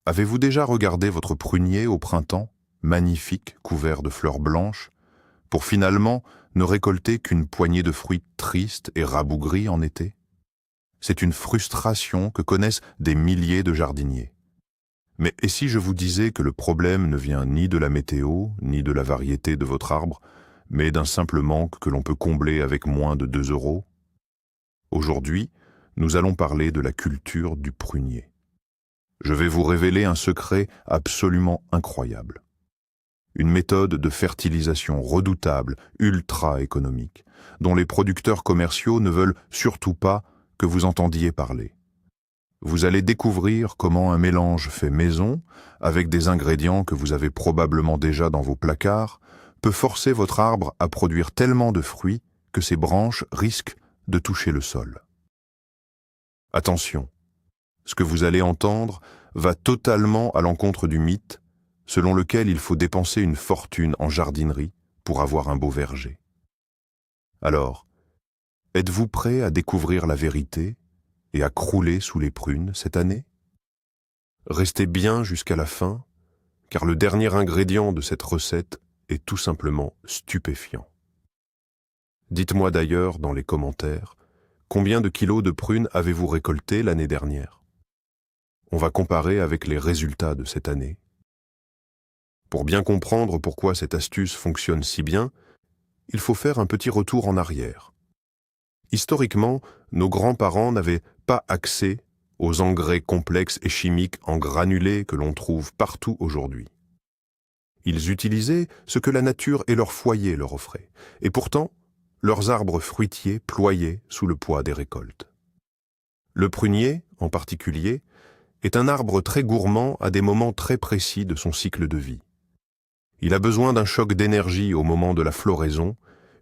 Avez-vous déjà regardé votre prunier au printemps, magnifique, couvert de fleurs blanches, pour finalement ne récolter qu'une poignée de fruits tristes et rabougris en été? C'est une frustration que connaissent des milliers de jardiniers. Mais et si je vous disais que le problème ne vient ni de la météo, ni de la variété de votre arbre, mais d'un simple manque que l'on peut combler avec moins de 2 euros? Aujourd'hui, nous allons parler de la culture du prunier. Je vais vous révéler un secret absolument incroyable. Une méthode de fertilisation redoutable, ultra économique, dont les producteurs commerciaux ne veulent surtout pas que vous entendiez parler. Vous allez découvrir comment un mélange fait maison, avec des ingrédients que vous avez probablement déjà dans vos placards, peut forcer votre arbre à produire tellement de fruits que ses branches risquent de toucher le sol. Attention, ce que vous allez entendre va totalement à l'encontre du mythe selon lequel il faut dépenser une fortune en jardinerie pour avoir un beau verger. Alors, êtes-vous prêt à découvrir la vérité et à crouler sous les prunes cette année? Restez bien jusqu'à la fin, car le dernier ingrédient de cette recette est tout simplement stupéfiant. Dites-moi d'ailleurs dans les commentaires, combien de kilos de prunes avez-vous récolté l'année dernière? On va comparer avec les résultats de cette année. Pour bien comprendre pourquoi cette astuce fonctionne si bien, il faut faire un petit retour en arrière. Historiquement, nos grands-parents n'avaient pas accès aux engrais complexes et chimiques en granulés que l'on trouve partout aujourd'hui. Ils utilisaient ce que la nature et leur foyer leur offraient, et pourtant, leurs arbres fruitiers ployaient sous le poids des récoltes. Le prunier, en particulier, est un arbre très gourmand à des moments très précis de son cycle de vie. Il a besoin d'un choc d'énergie au moment de la floraison,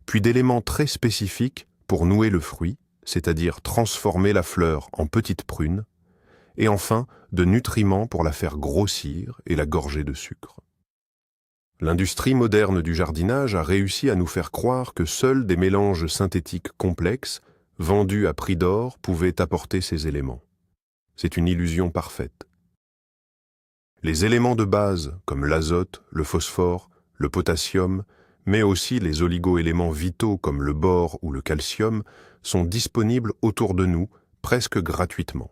puis d'éléments très spécifiques pour nouer le fruit, c'est-à-dire transformer la fleur en petite prune, et enfin de nutriments pour la faire grossir et la gorger de sucre. L'industrie moderne du jardinage a réussi à nous faire croire que seuls des mélanges synthétiques complexes, vendus à prix d'or, pouvaient apporter ces éléments. C'est une illusion parfaite. Les éléments de base, comme l'azote, le phosphore, le potassium, mais aussi les oligo-éléments vitaux comme le bore ou le calcium, sont disponibles autour de nous, presque gratuitement.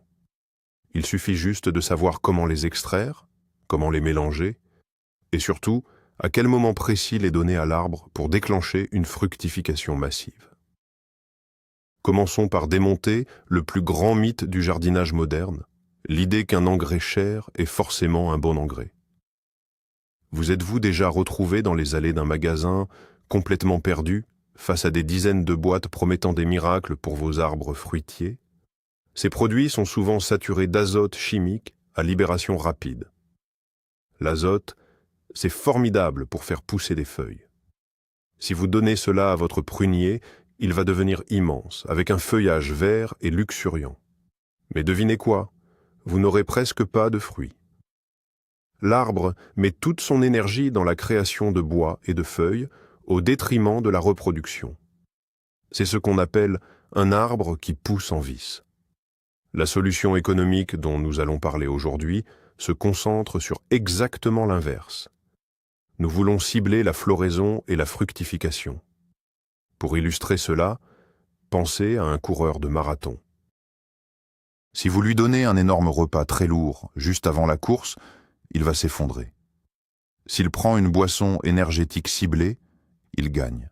Il suffit juste de savoir comment les extraire, comment les mélanger, et surtout, à quel moment précis les donner à l'arbre pour déclencher une fructification massive. Commençons par démonter le plus grand mythe du jardinage moderne, l'idée qu'un engrais cher est forcément un bon engrais. Vous êtes-vous déjà retrouvé dans les allées d'un magasin, complètement perdu, face à des dizaines de boîtes promettant des miracles pour vos arbres fruitiers? Ces produits sont souvent saturés d'azote chimique à libération rapide. L'azote, c'est formidable pour faire pousser des feuilles. Si vous donnez cela à votre prunier, il va devenir immense, avec un feuillage vert et luxuriant. Mais devinez quoi? Vous n'aurez presque pas de fruits. L'arbre met toute son énergie dans la création de bois et de feuilles au détriment de la reproduction. C'est ce qu'on appelle un arbre qui pousse en vis. La solution économique dont nous allons parler aujourd'hui se concentre sur exactement l'inverse. Nous voulons cibler la floraison et la fructification. Pour illustrer cela, pensez à un coureur de marathon. Si vous lui donnez un énorme repas très lourd juste avant la course, il va s'effondrer. S'il prend une boisson énergétique ciblée, il gagne.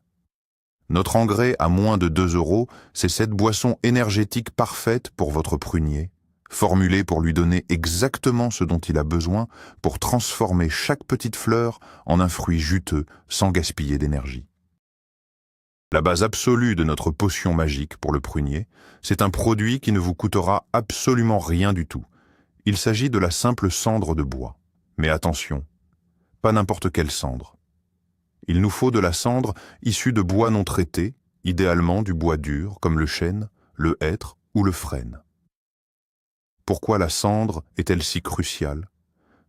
Notre engrais à moins de 2 euros, c'est cette boisson énergétique parfaite pour votre prunier, formulée pour lui donner exactement ce dont il a besoin pour transformer chaque petite fleur en un fruit juteux sans gaspiller d'énergie. La base absolue de notre potion magique pour le prunier, c'est un produit qui ne vous coûtera absolument rien du tout. Il s'agit de la simple cendre de bois. Mais attention, pas n'importe quelle cendre. Il nous faut de la cendre issue de bois non traité, idéalement du bois dur comme le chêne, le hêtre ou le frêne. Pourquoi la cendre est-elle si cruciale?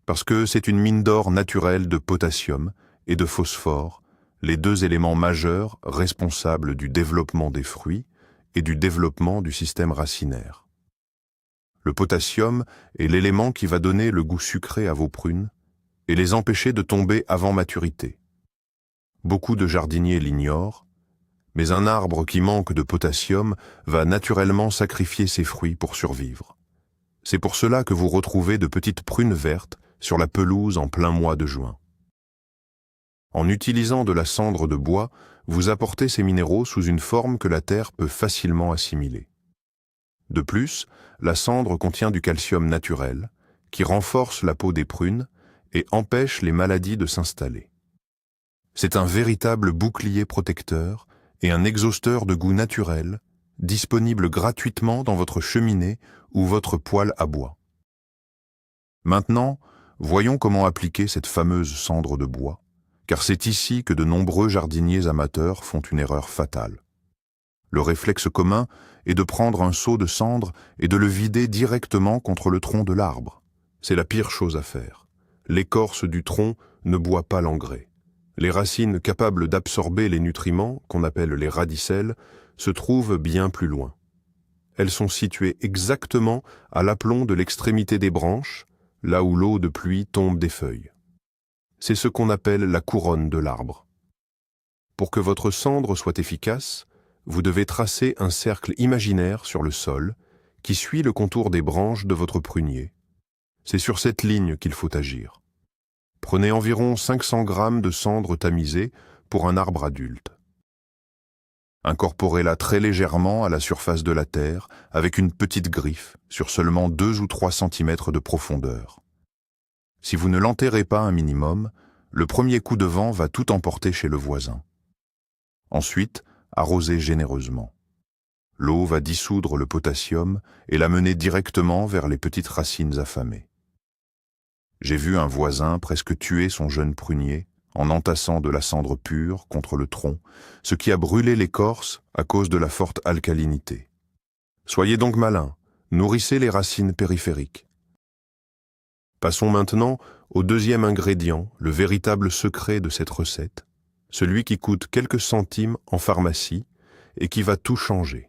Parce que c'est une mine d'or naturelle de potassium et de phosphore, les deux éléments majeurs responsables du développement des fruits et du développement du système racinaire. Le potassium est l'élément qui va donner le goût sucré à vos prunes et les empêcher de tomber avant maturité. Beaucoup de jardiniers l'ignorent, mais un arbre qui manque de potassium va naturellement sacrifier ses fruits pour survivre. C'est pour cela que vous retrouvez de petites prunes vertes sur la pelouse en plein mois de juin. En utilisant de la cendre de bois, vous apportez ces minéraux sous une forme que la terre peut facilement assimiler. De plus, la cendre contient du calcium naturel, qui renforce la peau des prunes et empêche les maladies de s'installer. C'est un véritable bouclier protecteur et un exhausteur de goût naturel, disponible gratuitement dans votre cheminée ou votre poêle à bois. Maintenant, voyons comment appliquer cette fameuse cendre de bois, car c'est ici que de nombreux jardiniers amateurs font une erreur fatale. Le réflexe commun est de prendre un seau de cendre et de le vider directement contre le tronc de l'arbre. C'est la pire chose à faire. L'écorce du tronc ne boit pas l'engrais. Les racines capables d'absorber les nutriments, qu'on appelle les radicelles, se trouvent bien plus loin. Elles sont situées exactement à l'aplomb de l'extrémité des branches, là où l'eau de pluie tombe des feuilles. C'est ce qu'on appelle la couronne de l'arbre. Pour que votre cendre soit efficace, vous devez tracer un cercle imaginaire sur le sol qui suit le contour des branches de votre prunier. C'est sur cette ligne qu'il faut agir. Prenez environ 500 grammes de cendre tamisée pour un arbre adulte. Incorporez-la très légèrement à la surface de la terre avec une petite griffe sur seulement 2 ou 3 cm de profondeur. Si vous ne l'enterrez pas un minimum, le premier coup de vent va tout emporter chez le voisin. Ensuite, arrosez généreusement. L'eau va dissoudre le potassium et l'amener directement vers les petites racines affamées. J'ai vu un voisin presque tuer son jeune prunier en entassant de la cendre pure contre le tronc, ce qui a brûlé l'écorce à cause de la forte alcalinité. Soyez donc malins, nourrissez les racines périphériques. Passons maintenant au deuxième ingrédient, le véritable secret de cette recette, celui qui coûte quelques centimes en pharmacie et qui va tout changer.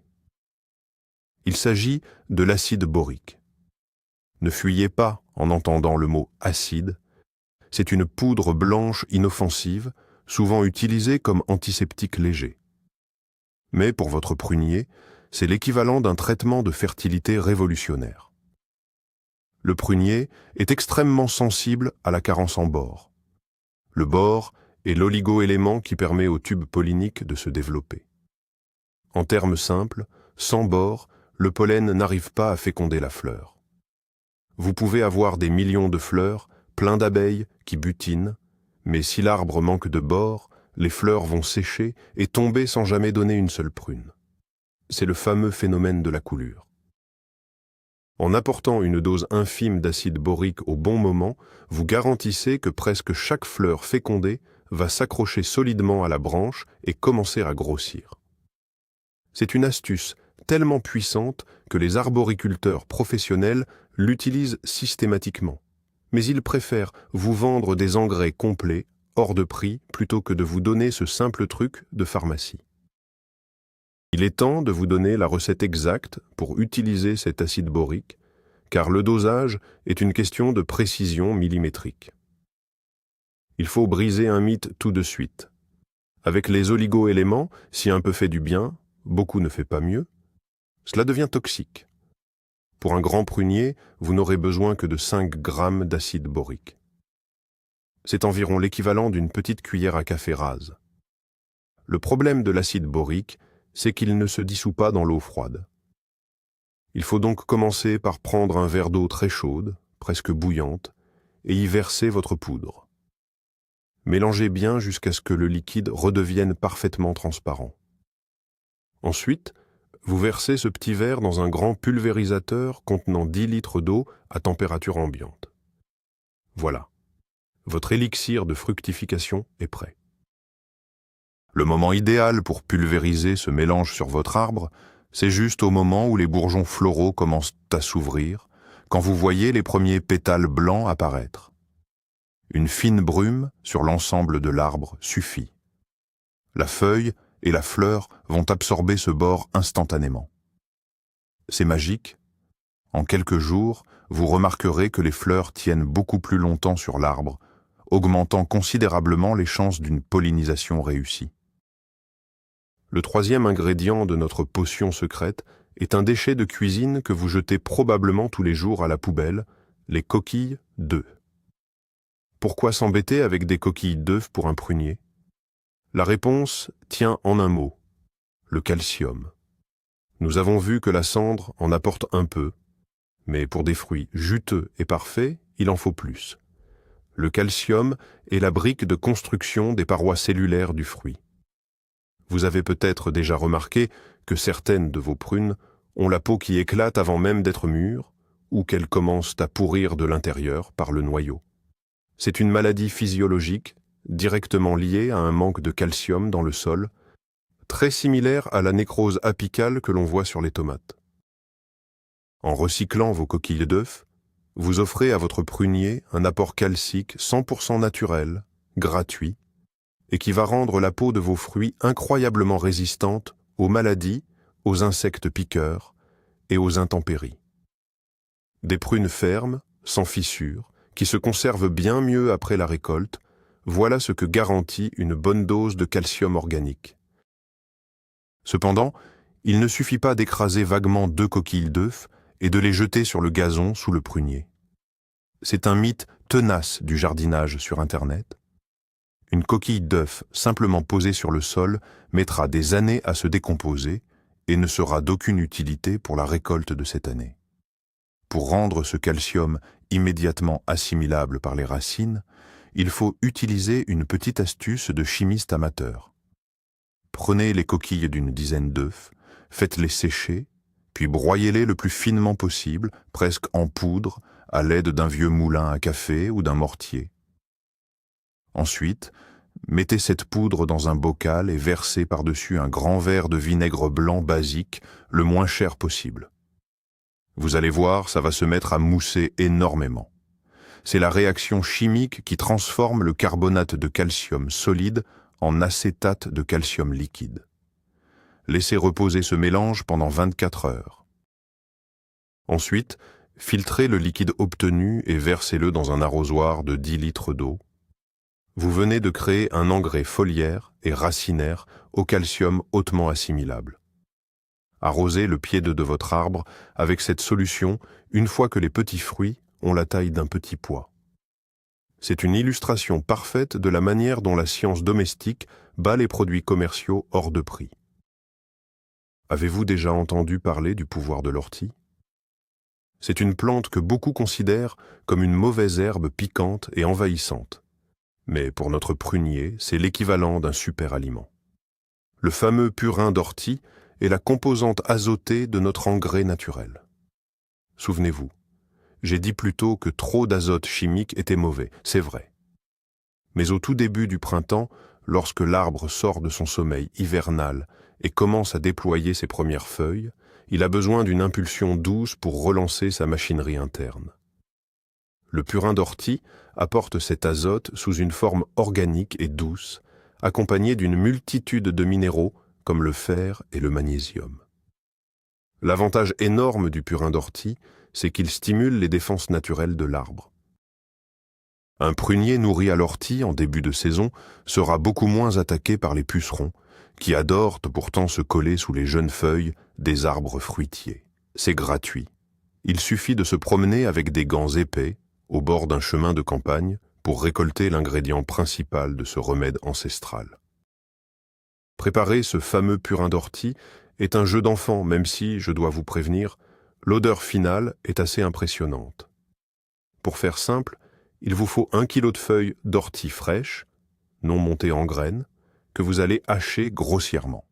Il s'agit de l'acide borique. Ne fuyez pas en entendant le mot « acide ». C'est une poudre blanche inoffensive, souvent utilisée comme antiseptique léger. Mais pour votre prunier, c'est l'équivalent d'un traitement de fertilité révolutionnaire. Le prunier est extrêmement sensible à la carence en bore. Le bore est l'oligo-élément qui permet au tube pollinique de se développer. En termes simples, sans bore, le pollen n'arrive pas à féconder la fleur. Vous pouvez avoir des millions de fleurs, plein d'abeilles qui butinent, mais si l'arbre manque de bore, les fleurs vont sécher et tomber sans jamais donner une seule prune. C'est le fameux phénomène de la coulure. En apportant une dose infime d'acide borique au bon moment, vous garantissez que presque chaque fleur fécondée va s'accrocher solidement à la branche et commencer à grossir. C'est une astuce tellement puissante que les arboriculteurs professionnels l'utilisent systématiquement. Mais ils préfèrent vous vendre des engrais complets, hors de prix, plutôt que de vous donner ce simple truc de pharmacie. Il est temps de vous donner la recette exacte pour utiliser cet acide borique, car le dosage est une question de précision millimétrique. Il faut briser un mythe tout de suite. Avec les oligo-éléments, si un peu fait du bien, beaucoup ne fait pas mieux, cela devient toxique. Pour un grand prunier, vous n'aurez besoin que de 5 grammes d'acide borique. C'est environ l'équivalent d'une petite cuillère à café rase. Le problème de l'acide borique, c'est qu'il ne se dissout pas dans l'eau froide. Il faut donc commencer par prendre un verre d'eau très chaude, presque bouillante, et y verser votre poudre. Mélangez bien jusqu'à ce que le liquide redevienne parfaitement transparent. Ensuite, vous versez ce petit verre dans un grand pulvérisateur contenant 10 litres d'eau à température ambiante. Voilà, votre élixir de fructification est prêt. Le moment idéal pour pulvériser ce mélange sur votre arbre, c'est juste au moment où les bourgeons floraux commencent à s'ouvrir, quand vous voyez les premiers pétales blancs apparaître. Une fine brume sur l'ensemble de l'arbre suffit. La feuille et la fleur vont absorber ce bord instantanément. C'est magique. En quelques jours, vous remarquerez que les fleurs tiennent beaucoup plus longtemps sur l'arbre, augmentant considérablement les chances d'une pollinisation réussie. Le troisième ingrédient de notre potion secrète est un déchet de cuisine que vous jetez probablement tous les jours à la poubelle, les coquilles d'œufs. Pourquoi s'embêter avec des coquilles d'œufs pour un prunier? La réponse tient en un mot, le calcium. Nous avons vu que la cendre en apporte un peu, mais pour des fruits juteux et parfaits, il en faut plus. Le calcium est la brique de construction des parois cellulaires du fruit. Vous avez peut-être déjà remarqué que certaines de vos prunes ont la peau qui éclate avant même d'être mûre, ou qu'elles commencent à pourrir de l'intérieur par le noyau. C'est une maladie physiologique, directement liée à un manque de calcium dans le sol, très similaire à la nécrose apicale que l'on voit sur les tomates. En recyclant vos coquilles d'œufs, vous offrez à votre prunier un apport calcique 100% naturel, gratuit, et qui va rendre la peau de vos fruits incroyablement résistante aux maladies, aux insectes piqueurs et aux intempéries. Des prunes fermes, sans fissures, qui se conservent bien mieux après la récolte, voilà ce que garantit une bonne dose de calcium organique. Cependant, il ne suffit pas d'écraser vaguement 2 coquilles d'œufs et de les jeter sur le gazon sous le prunier. C'est un mythe tenace du jardinage sur Internet. Une coquille d'œuf simplement posée sur le sol mettra des années à se décomposer et ne sera d'aucune utilité pour la récolte de cette année. Pour rendre ce calcium immédiatement assimilable par les racines, il faut utiliser une petite astuce de chimiste amateur. Prenez les coquilles d'une dizaine d'œufs, faites-les sécher, puis broyez-les le plus finement possible, presque en poudre, à l'aide d'un vieux moulin à café ou d'un mortier. Ensuite, mettez cette poudre dans un bocal et versez par-dessus un grand verre de vinaigre blanc basique, le moins cher possible. Vous allez voir, ça va se mettre à mousser énormément. C'est la réaction chimique qui transforme le carbonate de calcium solide en acétate de calcium liquide. Laissez reposer ce mélange pendant 24 heures. Ensuite, filtrez le liquide obtenu et versez-le dans un arrosoir de 10 litres d'eau. Vous venez de créer un engrais foliaire et racinaire au calcium hautement assimilable. Arrosez le pied de votre arbre avec cette solution une fois que les petits fruits ont la taille d'un petit pois. C'est une illustration parfaite de la manière dont la science domestique bat les produits commerciaux hors de prix. Avez-vous déjà entendu parler du pouvoir de l'ortie? C'est une plante que beaucoup considèrent comme une mauvaise herbe piquante et envahissante. Mais pour notre prunier, c'est l'équivalent d'un super aliment. Le fameux purin d'ortie est la composante azotée de notre engrais naturel. Souvenez-vous, j'ai dit plus tôt que trop d'azote chimique était mauvais, c'est vrai. Mais au tout début du printemps, lorsque l'arbre sort de son sommeil hivernal et commence à déployer ses premières feuilles, il a besoin d'une impulsion douce pour relancer sa machinerie interne. Le purin d'ortie apporte cet azote sous une forme organique et douce, accompagnée d'une multitude de minéraux comme le fer et le magnésium. L'avantage énorme du purin d'ortie, c'est qu'il stimule les défenses naturelles de l'arbre. Un prunier nourri à l'ortie en début de saison sera beaucoup moins attaqué par les pucerons, qui adorent pourtant se coller sous les jeunes feuilles des arbres fruitiers. C'est gratuit. Il suffit de se promener avec des gants épais, au bord d'un chemin de campagne, pour récolter l'ingrédient principal de ce remède ancestral. Préparer ce fameux purin d'ortie est un jeu d'enfant, même si, je dois vous prévenir, l'odeur finale est assez impressionnante. Pour faire simple, il vous faut 1 kg de feuilles d'ortie fraîches, non montées en graines, que vous allez hacher grossièrement.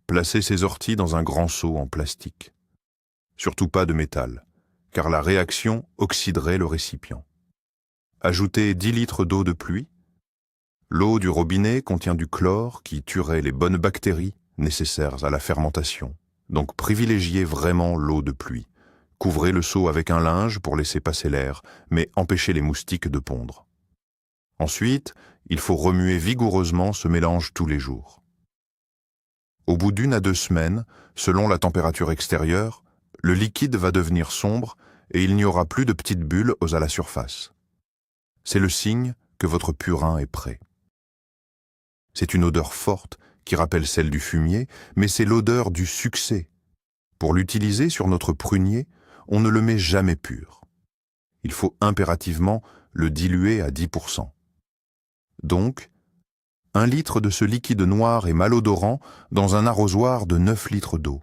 Placez ces orties dans un grand seau en plastique. Surtout pas de métal, car la réaction oxyderait le récipient. Ajoutez 10 litres d'eau de pluie. L'eau du robinet contient du chlore qui tuerait les bonnes bactéries nécessaires à la fermentation. Donc privilégiez vraiment l'eau de pluie. Couvrez le seau avec un linge pour laisser passer l'air, mais empêchez les moustiques de pondre. Ensuite, il faut remuer vigoureusement ce mélange tous les jours. Au bout d'1 à 2 semaines, selon la température extérieure, Le liquide va devenir sombre et il n'y aura plus de petites bulles à la surface. C'est le signe que votre purin est prêt. C'est une odeur forte qui rappelle celle du fumier, mais c'est l'odeur du succès. Pour l'utiliser sur notre prunier, on ne le met jamais pur. Il faut impérativement le diluer à 10%. Donc, 1 litre de ce liquide noir et malodorant dans un arrosoir de 9 litres d'eau.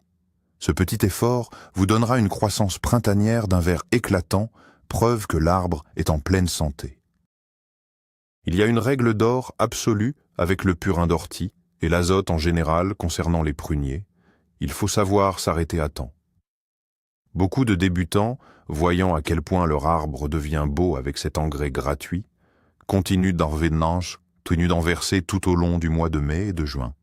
Ce petit effort vous donnera une croissance printanière d'un vert éclatant, preuve que l'arbre est en pleine santé. Il y a une règle d'or absolue avec le purin d'ortie et l'azote en général concernant les pruniers. Il faut savoir s'arrêter à temps. Beaucoup de débutants, voyant à quel point leur arbre devient beau avec cet engrais gratuit, continuent d'en verser tout au long du mois de mai et de juin.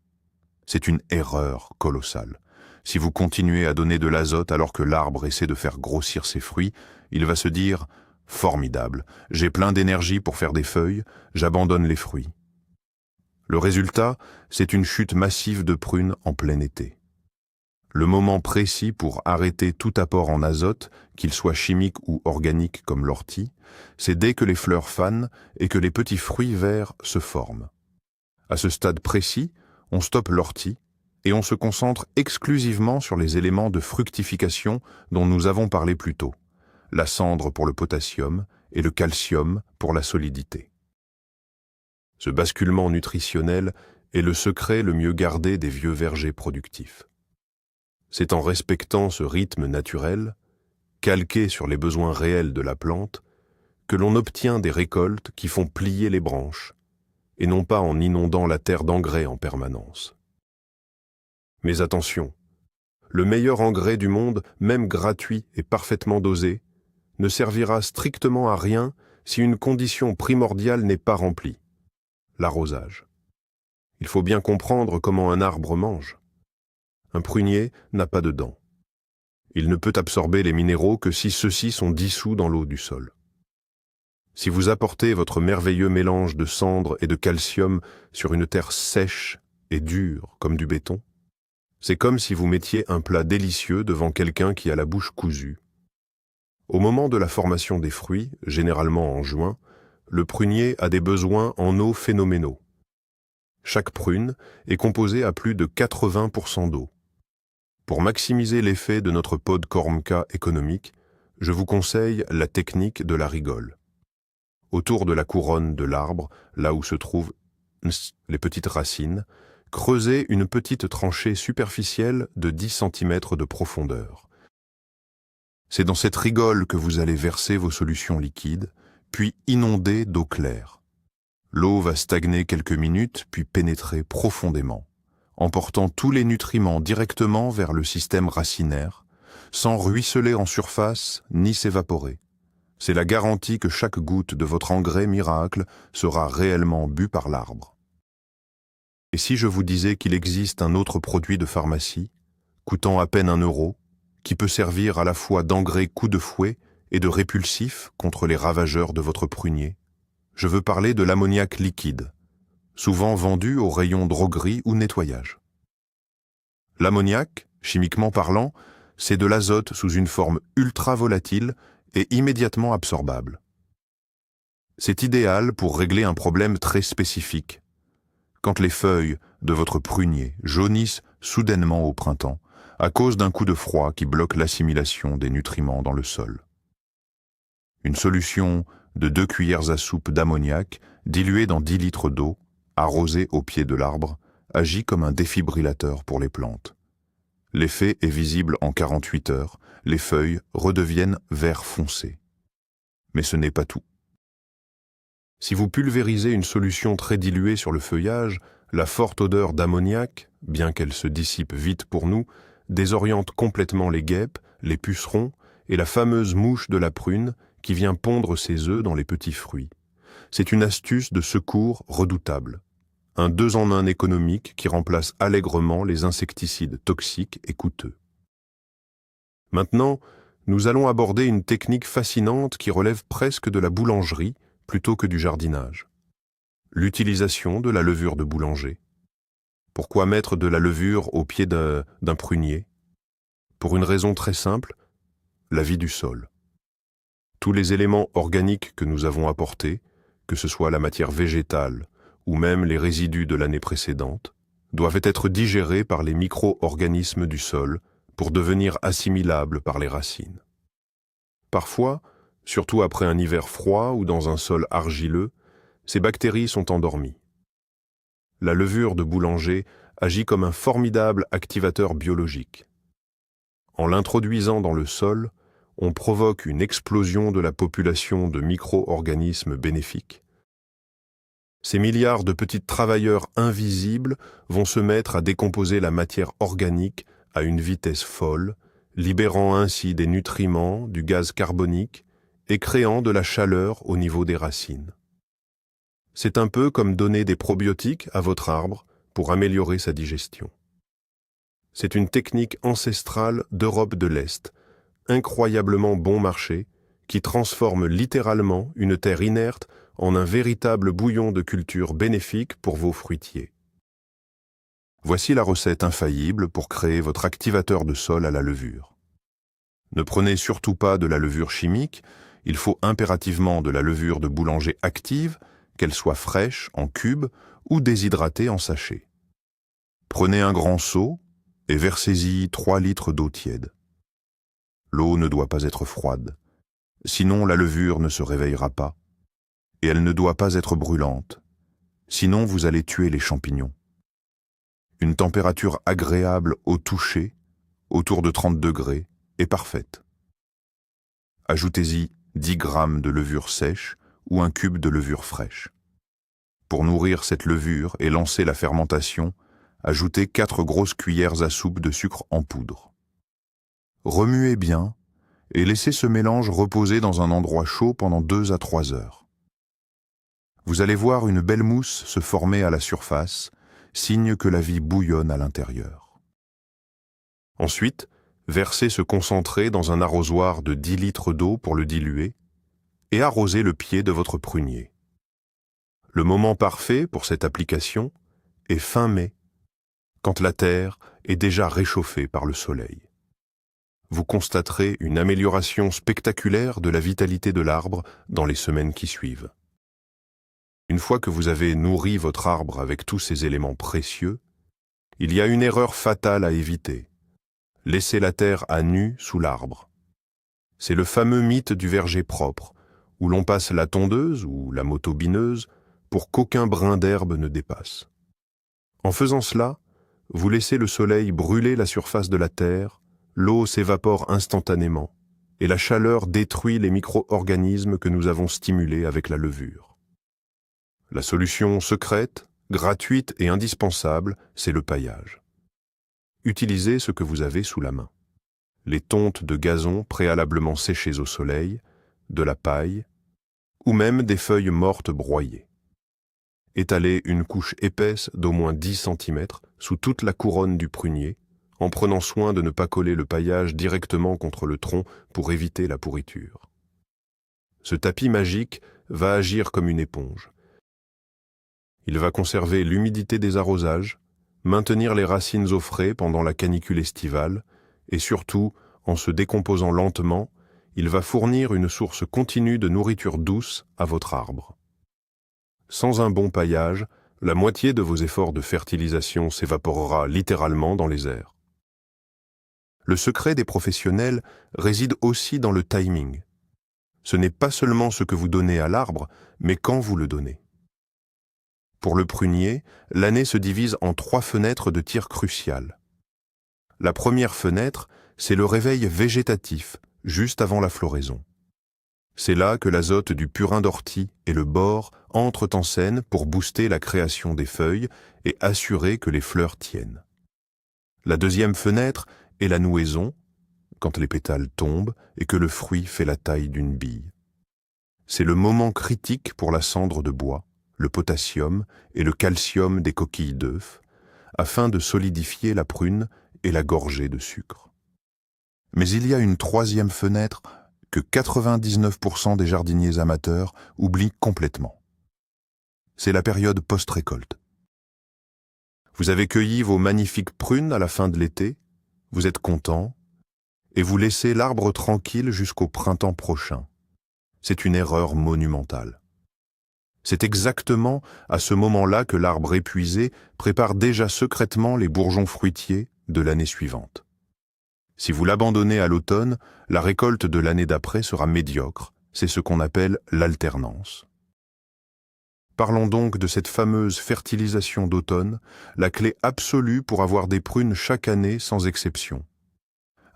C'est une erreur colossale. Si vous continuez à donner de l'azote alors que l'arbre essaie de faire grossir ses fruits, il va se dire « Formidable, j'ai plein d'énergie pour faire des feuilles, j'abandonne les fruits ». Le résultat, c'est une chute massive de prunes en plein été. Le moment précis pour arrêter tout apport en azote, qu'il soit chimique ou organique comme l'ortie, c'est dès que les fleurs fanent et que les petits fruits verts se forment. À ce stade précis, on stoppe l'ortie et on se concentre exclusivement sur les éléments de fructification dont nous avons parlé plus tôt, la cendre pour le potassium et le calcium pour la solidité. Ce basculement nutritionnel est le secret le mieux gardé des vieux vergers productifs. C'est en respectant ce rythme naturel, calqué sur les besoins réels de la plante, que l'on obtient des récoltes qui font plier les branches, et non pas en inondant la terre d'engrais en permanence. Mais attention, le meilleur engrais du monde, même gratuit et parfaitement dosé, ne servira strictement à rien si une condition primordiale n'est pas remplie, l'arrosage. Il faut bien comprendre comment un arbre mange. Un prunier n'a pas de dents. Il ne peut absorber les minéraux que si ceux-ci sont dissous dans l'eau du sol. Si vous apportez votre merveilleux mélange de cendre et de calcium sur une terre sèche et dure comme du béton, c'est comme si vous mettiez un plat délicieux devant quelqu'un qui a la bouche cousue. Au moment de la formation des fruits, généralement en juin, le prunier a des besoins en eau phénoménaux. Chaque prune est composée à plus de 80% d'eau. Pour maximiser l'effet de notre pot de Kormka économique, je vous conseille la technique de la rigole. Autour de la couronne de l'arbre, là où se trouvent les petites racines, creusez une petite tranchée superficielle de 10 cm de profondeur. C'est dans cette rigole que vous allez verser vos solutions liquides, puis inonder d'eau claire. L'eau va stagner quelques minutes, puis pénétrer profondément, emportant tous les nutriments directement vers le système racinaire, sans ruisseler en surface ni s'évaporer. C'est la garantie que chaque goutte de votre engrais miracle sera réellement bue par l'arbre. Et si je vous disais qu'il existe un autre produit de pharmacie, coûtant à peine 1 €, qui peut servir à la fois d'engrais coup de fouet et de répulsif contre les ravageurs de votre prunier? Je veux parler de l'ammoniac liquide, souvent vendu au rayon droguerie ou nettoyage. L'ammoniac, chimiquement parlant, c'est de l'azote sous une forme ultra volatile et immédiatement absorbable. C'est idéal pour régler un problème très spécifique. Quand les feuilles de votre prunier jaunissent soudainement au printemps, à cause d'un coup de froid qui bloque l'assimilation des nutriments dans le sol. Une solution de 2 cuillères à soupe d'ammoniac diluée dans 10 litres d'eau, arrosée au pied de l'arbre, agit comme un défibrillateur pour les plantes. L'effet est visible en 48 heures, les feuilles redeviennent vert foncé. Mais ce n'est pas tout. Si vous pulvérisez une solution très diluée sur le feuillage, la forte odeur d'ammoniac, bien qu'elle se dissipe vite pour nous, désoriente complètement les guêpes, les pucerons et la fameuse mouche de la prune qui vient pondre ses œufs dans les petits fruits. C'est une astuce de secours redoutable. Un 2 en 1 économique qui remplace allègrement les insecticides toxiques et coûteux. Maintenant, nous allons aborder une technique fascinante qui relève presque de la boulangerie plutôt que du jardinage. L'utilisation de la levure de boulanger. Pourquoi mettre de la levure au pied d'un prunier? Pour une raison très simple, la vie du sol. Tous les éléments organiques que nous avons apportés, que ce soit la matière végétale ou même les résidus de l'année précédente, doivent être digérés par les micro-organismes du sol pour devenir assimilables par les racines. Parfois, surtout après un hiver froid ou dans un sol argileux, ces bactéries sont endormies. La levure de boulanger agit comme un formidable activateur biologique. En l'introduisant dans le sol, on provoque une explosion de la population de micro-organismes bénéfiques. Ces milliards de petits travailleurs invisibles vont se mettre à décomposer la matière organique à une vitesse folle, libérant ainsi des nutriments, du gaz carbonique et créant de la chaleur au niveau des racines. C'est un peu comme donner des probiotiques à votre arbre pour améliorer sa digestion. C'est une technique ancestrale d'Europe de l'Est, incroyablement bon marché, qui transforme littéralement une terre inerte en un véritable bouillon de culture bénéfique pour vos fruitiers. Voici la recette infaillible pour créer votre activateur de sol à la levure. Ne prenez surtout pas de la levure chimique, il faut impérativement de la levure de boulanger active, qu'elle soit fraîche, en cubes, ou déshydratée en sachet. Prenez un grand seau et versez-y 3 litres d'eau tiède. L'eau ne doit pas être froide, sinon la levure ne se réveillera pas, et elle ne doit pas être brûlante, sinon vous allez tuer les champignons. Une température agréable au toucher, autour de 30 degrés, est parfaite. Ajoutez-y 10 grammes de levure sèche ou un cube de levure fraîche. Pour nourrir cette levure et lancer la fermentation, ajoutez 4 grosses cuillères à soupe de sucre en poudre. Remuez bien et laissez ce mélange reposer dans un endroit chaud pendant 2 à 3 heures. Vous allez voir une belle mousse se former à la surface, signe que la vie bouillonne à l'intérieur. Ensuite, versez ce concentré dans un arrosoir de 10 litres d'eau pour le diluer et arrosez le pied de votre prunier. Le moment parfait pour cette application est fin mai, quand la terre est déjà réchauffée par le soleil. Vous constaterez une amélioration spectaculaire de la vitalité de l'arbre dans les semaines qui suivent. Une fois que vous avez nourri votre arbre avec tous ces éléments précieux, il y a une erreur fatale à éviter. Laissez la terre à nu sous l'arbre. C'est le fameux mythe du verger propre, où l'on passe la tondeuse ou la motobineuse pour qu'aucun brin d'herbe ne dépasse. En faisant cela, vous laissez le soleil brûler la surface de la terre, l'eau s'évapore instantanément, et la chaleur détruit les micro-organismes que nous avons stimulés avec la levure. La solution secrète, gratuite et indispensable, c'est le paillage. Utilisez ce que vous avez sous la main. Les tontes de gazon préalablement séchées au soleil, de la paille, ou même des feuilles mortes broyées. Étalez une couche épaisse d'au moins 10 cm sous toute la couronne du prunier, en prenant soin de ne pas coller le paillage directement contre le tronc pour éviter la pourriture. Ce tapis magique va agir comme une éponge. Il va conserver l'humidité des arrosages, maintenir les racines au frais pendant la canicule estivale, et surtout, en se décomposant lentement, il va fournir une source continue de nourriture douce à votre arbre. Sans un bon paillage, la moitié de vos efforts de fertilisation s'évaporera littéralement dans les airs. Le secret des professionnels réside aussi dans le timing. Ce n'est pas seulement ce que vous donnez à l'arbre, mais quand vous le donnez. Pour le prunier, l'année se divise en 3 fenêtres de tir cruciales. La première fenêtre, c'est le réveil végétatif, juste avant la floraison. C'est là que l'azote du purin d'ortie et le bore entrent en scène pour booster la création des feuilles et assurer que les fleurs tiennent. La deuxième fenêtre est la nouaison, quand les pétales tombent et que le fruit fait la taille d'une bille. C'est le moment critique pour la cendre de bois, le potassium et le calcium des coquilles d'œufs, afin de solidifier la prune et la gorger de sucre. Mais il y a une troisième fenêtre que 99% des jardiniers amateurs oublient complètement. C'est la période post-récolte. Vous avez cueilli vos magnifiques prunes à la fin de l'été, vous êtes content, et vous laissez l'arbre tranquille jusqu'au printemps prochain. C'est une erreur monumentale. C'est exactement à ce moment-là que l'arbre épuisé prépare déjà secrètement les bourgeons fruitiers de l'année suivante. Si vous l'abandonnez à l'automne, la récolte de l'année d'après sera médiocre. C'est ce qu'on appelle l'alternance. Parlons donc de cette fameuse fertilisation d'automne, la clé absolue pour avoir des prunes chaque année sans exception.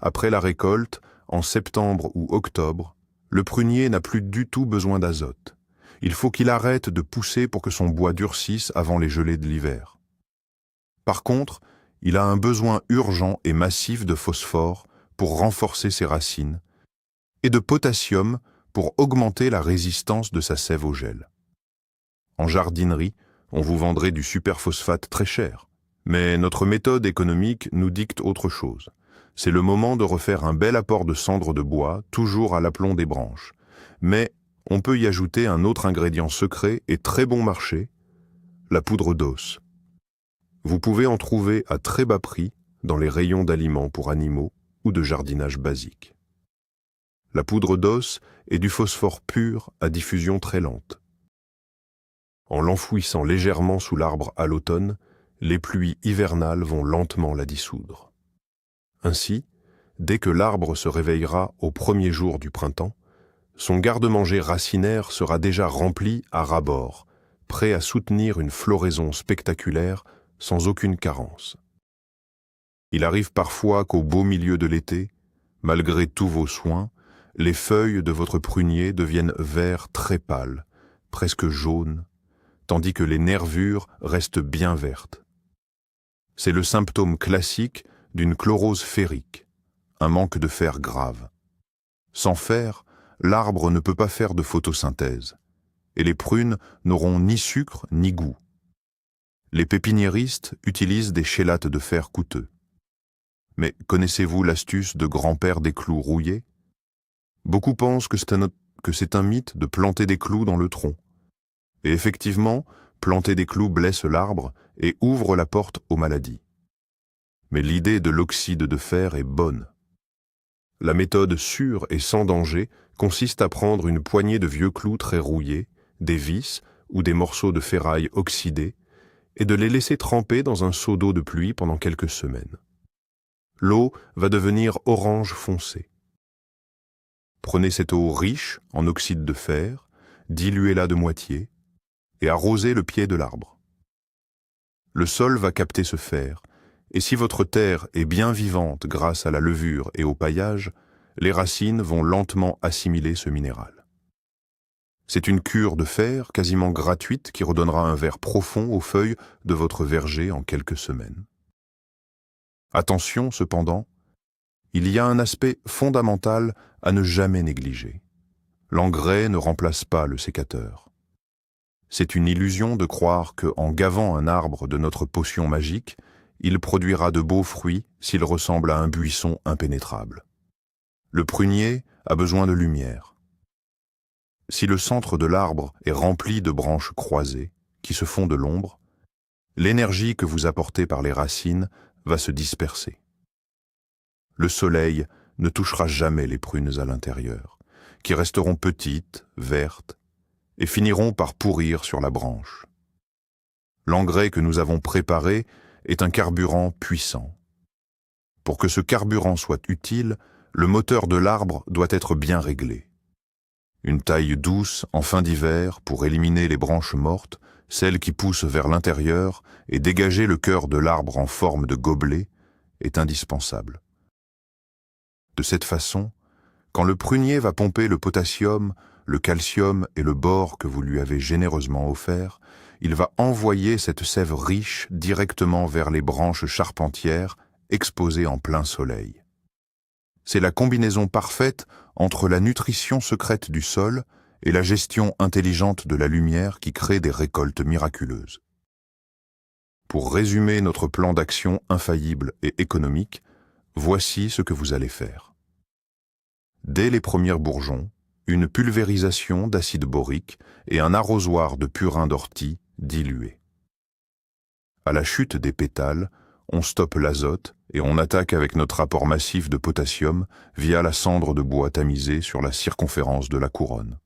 Après la récolte, en septembre ou octobre, le prunier n'a plus du tout besoin d'azote. Il faut qu'il arrête de pousser pour que son bois durcisse avant les gelées de l'hiver. Par contre, il a un besoin urgent et massif de phosphore pour renforcer ses racines et de potassium pour augmenter la résistance de sa sève au gel. En jardinerie, on vous vendrait du superphosphate très cher. Mais notre méthode économique nous dicte autre chose. C'est le moment de refaire un bel apport de cendre de bois, toujours à l'aplomb des branches. Mais on peut y ajouter un autre ingrédient secret et très bon marché, la poudre d'os. Vous pouvez en trouver à très bas prix dans les rayons d'aliments pour animaux ou de jardinage basique. La poudre d'os est du phosphore pur à diffusion très lente. En l'enfouissant légèrement sous l'arbre à l'automne, les pluies hivernales vont lentement la dissoudre. Ainsi, dès que l'arbre se réveillera au premier jour du printemps, son garde-manger racinaire sera déjà rempli à ras-bord, prêt à soutenir une floraison spectaculaire sans aucune carence. Il arrive parfois qu'au beau milieu de l'été, malgré tous vos soins, les feuilles de votre prunier deviennent vert très pâle, presque jaune, tandis que les nervures restent bien vertes. C'est le symptôme classique d'une chlorose ferrique, un manque de fer grave. Sans fer, l'arbre ne peut pas faire de photosynthèse, et les prunes n'auront ni sucre ni goût. Les pépiniéristes utilisent des chélates de fer coûteux. Mais connaissez-vous l'astuce de grand-père des clous rouillés? Beaucoup pensent que c'est un mythe de planter des clous dans le tronc. Et effectivement, planter des clous blesse l'arbre et ouvre la porte aux maladies. Mais l'idée de l'oxyde de fer est bonne. La méthode sûre et sans danger consiste à prendre une poignée de vieux clous très rouillés, des vis ou des morceaux de ferraille oxydés, et de les laisser tremper dans un seau d'eau de pluie pendant quelques semaines. L'eau va devenir orange foncé. Prenez cette eau riche en oxyde de fer, diluez-la de moitié, et arrosez le pied de l'arbre. Le sol va capter ce fer, et si votre terre est bien vivante grâce à la levure et au paillage, les racines vont lentement assimiler ce minéral. C'est une cure de fer quasiment gratuite qui redonnera un vert profond aux feuilles de votre verger en quelques semaines. Attention cependant, il y a un aspect fondamental à ne jamais négliger. L'engrais ne remplace pas le sécateur. C'est une illusion de croire qu'en gavant un arbre de notre potion magique, il produira de beaux fruits s'il ressemble à un buisson impénétrable. Le prunier a besoin de lumière. Si le centre de l'arbre est rempli de branches croisées, qui se font de l'ombre, l'énergie que vous apportez par les racines va se disperser. Le soleil ne touchera jamais les prunes à l'intérieur, qui resteront petites, vertes, et finiront par pourrir sur la branche. L'engrais que nous avons préparé est un carburant puissant. Pour que ce carburant soit utile, le moteur de l'arbre doit être bien réglé. Une taille douce en fin d'hiver pour éliminer les branches mortes, celles qui poussent vers l'intérieur, et dégager le cœur de l'arbre en forme de gobelet, est indispensable. De cette façon, quand le prunier va pomper le potassium, le calcium et le bore que vous lui avez généreusement offert, il va envoyer cette sève riche directement vers les branches charpentières exposées en plein soleil. C'est la combinaison parfaite entre la nutrition secrète du sol et la gestion intelligente de la lumière qui crée des récoltes miraculeuses. Pour résumer notre plan d'action infaillible et économique, voici ce que vous allez faire. Dès les premiers bourgeons, une pulvérisation d'acide borique et un arrosoir de purin d'ortie dilué. À la chute des pétales, on stoppe l'azote et on attaque avec notre apport massif de potassium via la cendre de bois tamisée sur la circonférence de la couronne.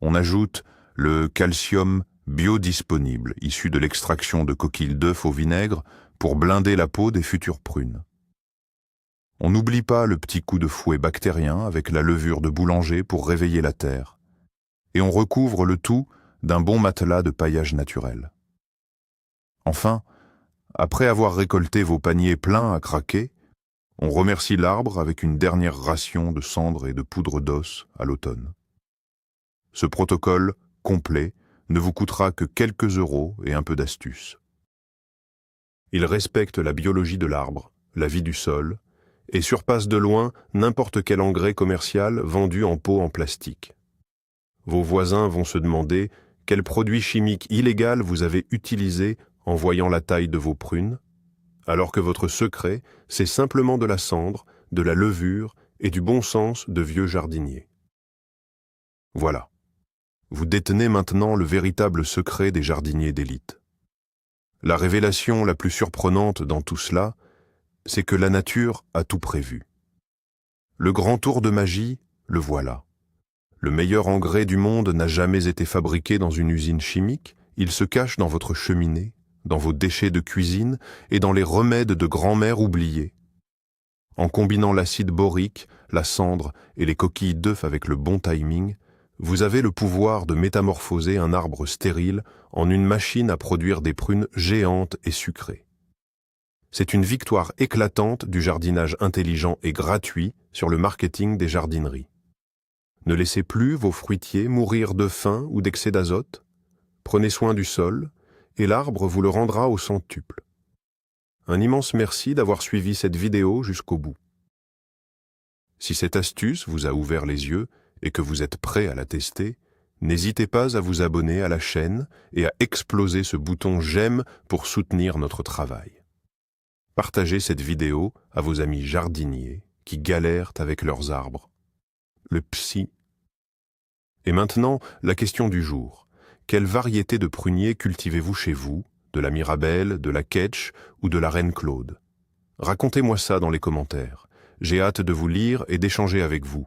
On ajoute le calcium biodisponible issu de l'extraction de coquilles d'œufs au vinaigre pour blinder la peau des futures prunes. On n'oublie pas le petit coup de fouet bactérien avec la levure de boulanger pour réveiller la terre. Et on recouvre le tout d'un bon matelas de paillage naturel. Enfin, après avoir récolté vos paniers pleins à craquer, on remercie l'arbre avec une dernière ration de cendres et de poudre d'os à l'automne. Ce protocole complet ne vous coûtera que quelques euros et un peu d'astuce. Il respecte la biologie de l'arbre, la vie du sol, et surpasse de loin n'importe quel engrais commercial vendu en pot en plastique. Vos voisins vont se demander quel produit chimique illégal vous avez utilisé en voyant la taille de vos prunes, alors que votre secret, c'est simplement de la cendre, de la levure et du bon sens de vieux jardiniers. Voilà. Vous détenez maintenant le véritable secret des jardiniers d'élite. La révélation la plus surprenante dans tout cela, c'est que la nature a tout prévu. Le grand tour de magie, le voilà. Le meilleur engrais du monde n'a jamais été fabriqué dans une usine chimique, il se cache dans votre cheminée, dans vos déchets de cuisine et dans les remèdes de grand-mère oubliés. En combinant l'acide borique, la cendre et les coquilles d'œufs avec le bon timing, vous avez le pouvoir de métamorphoser un arbre stérile en une machine à produire des prunes géantes et sucrées. C'est une victoire éclatante du jardinage intelligent et gratuit sur le marketing des jardineries. Ne laissez plus vos fruitiers mourir de faim ou d'excès d'azote. Prenez soin du sol et l'arbre vous le rendra au centuple. Un immense merci d'avoir suivi cette vidéo jusqu'au bout. Si cette astuce vous a ouvert les yeux et que vous êtes prêt à la tester, n'hésitez pas à vous abonner à la chaîne et à exploser ce bouton j'aime pour soutenir notre travail. Partagez cette vidéo à vos amis jardiniers qui galèrent avec leurs arbres. Le psy. Et maintenant, la question du jour. Quelle variété de pruniers cultivez-vous chez vous, de la Mirabelle, de la Ketch ou de la Reine Claude? Racontez-moi ça dans les commentaires. J'ai hâte de vous lire et d'échanger avec vous.